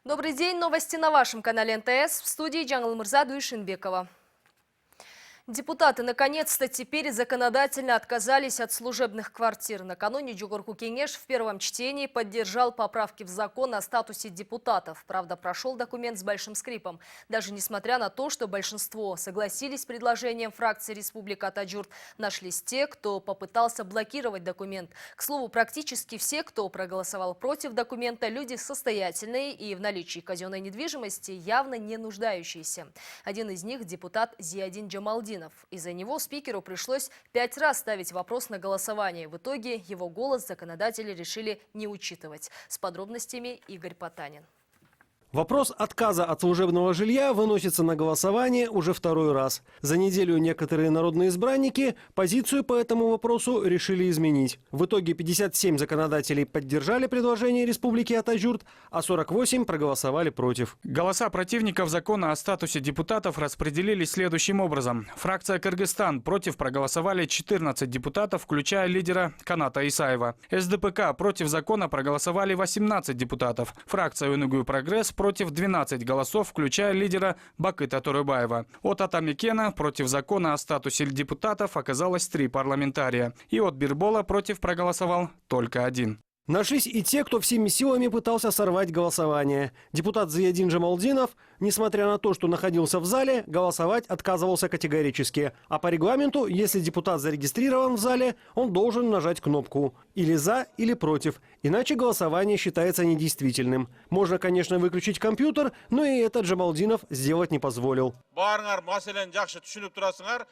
Добрый день. Новости на вашем канале НТС. В студии Джангл-Мырза Дуишинбекова. Депутаты наконец-то теперь законодательно отказались от служебных квартир. Накануне Джугурку Кенеш в первом чтении поддержал поправки в закон о статусе депутатов. Правда, прошел документ с большим скрипом. Даже несмотря на то, что большинство согласились с предложением фракции Республика Атаджурт, нашлись те, кто попытался блокировать документ. К слову, практически все, кто проголосовал против документа, люди состоятельные и в наличии казенной недвижимости явно не нуждающиеся. Один из них – депутат Зиадин Джамалдинов. Из-за него спикеру пришлось 5 раз ставить вопрос на голосование. В итоге его голос законодатели решили не учитывать. С подробностями Игорь Потанин. Вопрос отказа от служебного жилья выносится на голосование уже второй раз. За неделю некоторые народные избранники позицию по этому вопросу решили изменить. В итоге 57 законодателей поддержали предложение Республики Атаджурт, а 48 проголосовали против. Голоса противников закона о статусе депутатов распределились следующим образом. Фракция «Кыргызстан» против проголосовали 14 депутатов, включая лидера Каната Исаева. СДПК против закона проголосовали 18 депутатов. Фракция «УНГУ Прогресс» против 12 голосов, включая лидера Бакыта Турыбаева. От Атамикена против закона о статусе депутатов оказалось 3 парламентария. И от Бирбола против проголосовал только 1. Нашлись и те, кто всеми силами пытался сорвать голосование. Депутат Зиядин Джамалдинов, несмотря на то, что находился в зале, голосовать отказывался категорически. А по регламенту, если депутат зарегистрирован в зале, он должен нажать кнопку или «за», или «против». Иначе голосование считается недействительным. Можно, конечно, выключить компьютер, но и это Джамалдинов сделать не позволил.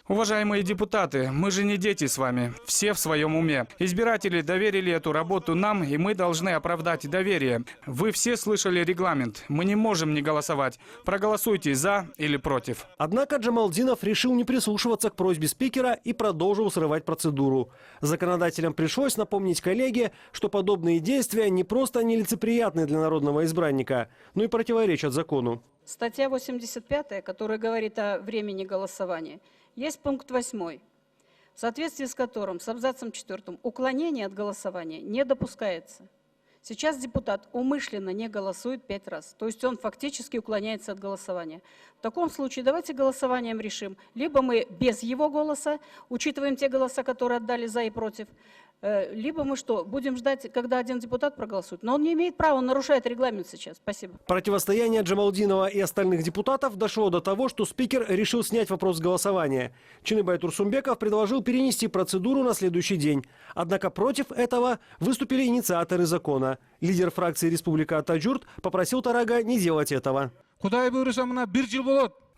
Уважаемые депутаты, мы же не дети с вами. Все в своем уме. Избиратели доверили эту работу нам, и мы должны оправдать доверие. Вы все слышали регламент. Мы не можем не голосовать. Проголосуйте «за» или «против». Однако Джамалдинов решил не прислушиваться к просьбе спикера и продолжил срывать процедуру. Законодателям пришлось напомнить коллеге, что подобные действия не просто нелицеприятны для народного избранника, но и противоречат закону. Статья 85, которая говорит о времени голосования, есть пункт 8, в соответствии с которым с абзацем 4 уклонение от голосования не допускается. Сейчас депутат умышленно не голосует 5 раз, то есть он фактически уклоняется от голосования. В таком случае давайте голосованием решим, либо мы без его голоса учитываем те голоса, которые отдали за и против, либо мы что, будем ждать, когда один депутат проголосует. Но он не имеет права, он нарушает регламент сейчас. Спасибо. Противостояние Джамалдинова и остальных депутатов дошло до того, что спикер решил снять вопрос с голосования. Чыныбай Турсумбеков предложил перенести процедуру на следующий день. Однако против этого выступили инициаторы закона. Лидер фракции Республика Атаджурт попросил Тарага не делать этого.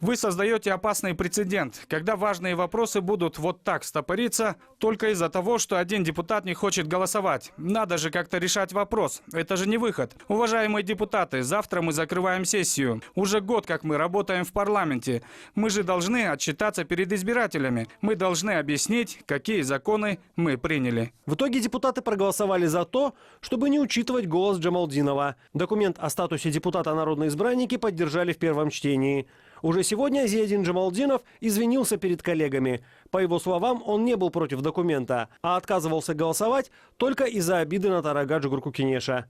Вы создаете опасный прецедент, когда важные вопросы будут вот так стопориться только из-за того, что один депутат не хочет голосовать. Надо же как-то решать вопрос. Это же не выход. Уважаемые депутаты, завтра мы закрываем сессию. Уже год, как мы работаем в парламенте. Мы же должны отчитаться перед избирателями. Мы должны объяснить, какие законы мы приняли. В итоге депутаты проголосовали за то, чтобы не учитывать голос Джамалдинова. Документ о статусе депутата народные избранники поддержали в первом чтении. Уже сегодня Зиядин Джамалдинов извинился перед коллегами. По его словам, он не был против документа, а отказывался голосовать только из-за обиды на Тарага Джугурку Кенеша.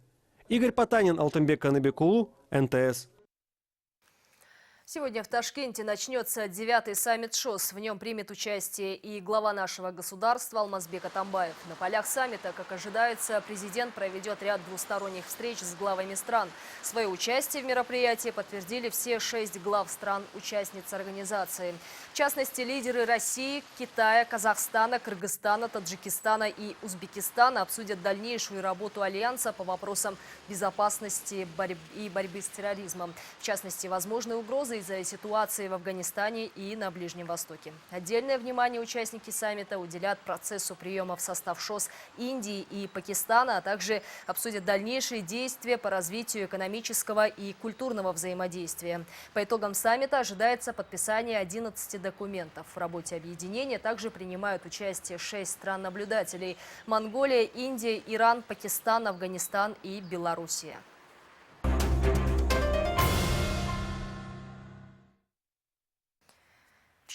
Игорь Потанин, Алтынбек Каныбекулу, НТС. Сегодня в Ташкенте начнется 9-й саммит ШОС. В нем примет участие и глава нашего государства Алмазбек Атамбаев. На полях саммита, как ожидается, президент проведет ряд двусторонних встреч с главами стран. Свое участие в мероприятии подтвердили все 6 глав стран-участниц организации. В частности, лидеры России, Китая, Казахстана, Кыргызстана, Таджикистана и Узбекистана обсудят дальнейшую работу Альянса по вопросам безопасности и борьбы с терроризмом. В частности, возможные угрозы из-за ситуации в Афганистане и на Ближнем Востоке. Отдельное внимание участники саммита уделят процессу приема в состав ШОС Индии и Пакистана, а также обсудят дальнейшие действия по развитию экономического и культурного взаимодействия. По итогам саммита ожидается подписание 11 документов. В работе объединения также принимают участие 6 стран-наблюдателей: Монголия, Индия, Иран, Пакистан, Афганистан и Белоруссия.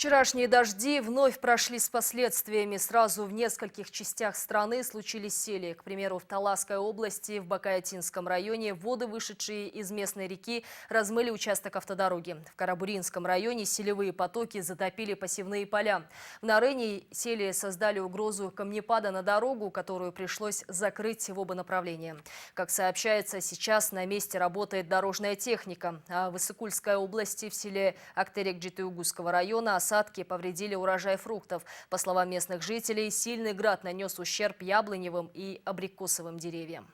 Вчерашние дожди вновь прошли с последствиями. Сразу в нескольких частях страны случились сели. К примеру, в Таласской области, в Бакаятинском районе воды, вышедшие из местной реки, размыли участок автодороги. В Карабуринском районе селевые потоки затопили посевные поля. В Нарыне сели создали угрозу камнепада на дорогу, которую пришлось закрыть в оба направления. Как сообщается, сейчас на месте работает дорожная техника. А в Иссыкульской области, в селе Актерек-Джитыугусского района, осадки повредили урожай фруктов. По словам местных жителей, сильный град нанес ущерб яблоневым и абрикосовым деревьям.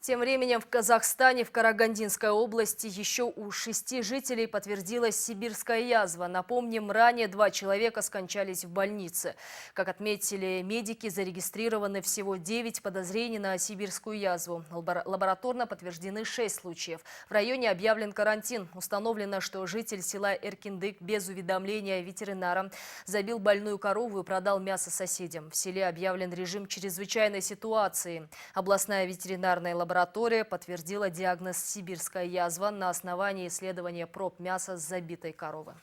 Тем временем в Казахстане, в Карагандинской области, еще у 6 жителей подтвердилась сибирская язва. Напомним, ранее 2 человека скончались в больнице. Как отметили медики, зарегистрированы всего 9 подозрений на сибирскую язву. Лабораторно подтверждены 6 случаев. В районе объявлен карантин. Установлено, что житель села Эркиндык без уведомления ветеринара забил больную корову и продал мясо соседям. В селе объявлен режим чрезвычайной ситуации. Областная ветеринарная лаборатория подтвердила диагноз «сибирская язва» на основании исследования проб мяса с забитой коровы.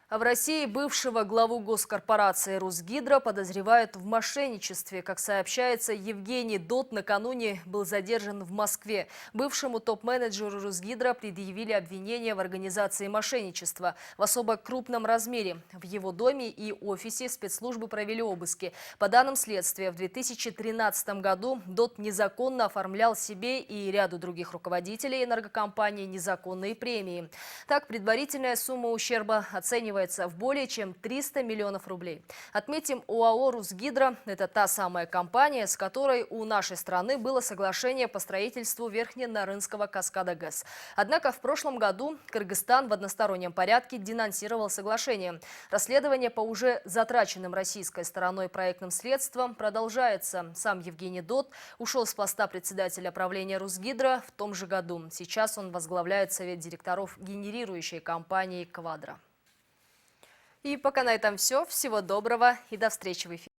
А в России бывшего главу госкорпорации «Русгидро» подозревают в мошенничестве. Как сообщается, Евгений Дот накануне был задержан в Москве. Бывшему топ-менеджеру «Русгидро» предъявили обвинение в организации мошенничества в особо крупном размере. В его доме и офисе спецслужбы провели обыски. По данным следствия, в 2013 году Дот незаконно оформлял себе и ряду других руководителей энергокомпании незаконные премии. Так, предварительная сумма ущерба оценивается в более чем 300 миллионов рублей. Отметим, ОАО «Русгидро» – это та самая компания, с которой у нашей страны было соглашение по строительству Верхненарынского каскада ГЭС. Однако в прошлом году Кыргызстан в одностороннем порядке денонсировал соглашение. Расследование по уже затраченным российской стороной проектным средствам продолжается. Сам Евгений Дот ушел с поста председателя правления «Русгидро» в том же году. Сейчас он возглавляет совет директоров генерирующей компании «Квадро». И пока на этом все. Всего доброго и до встречи в эфире.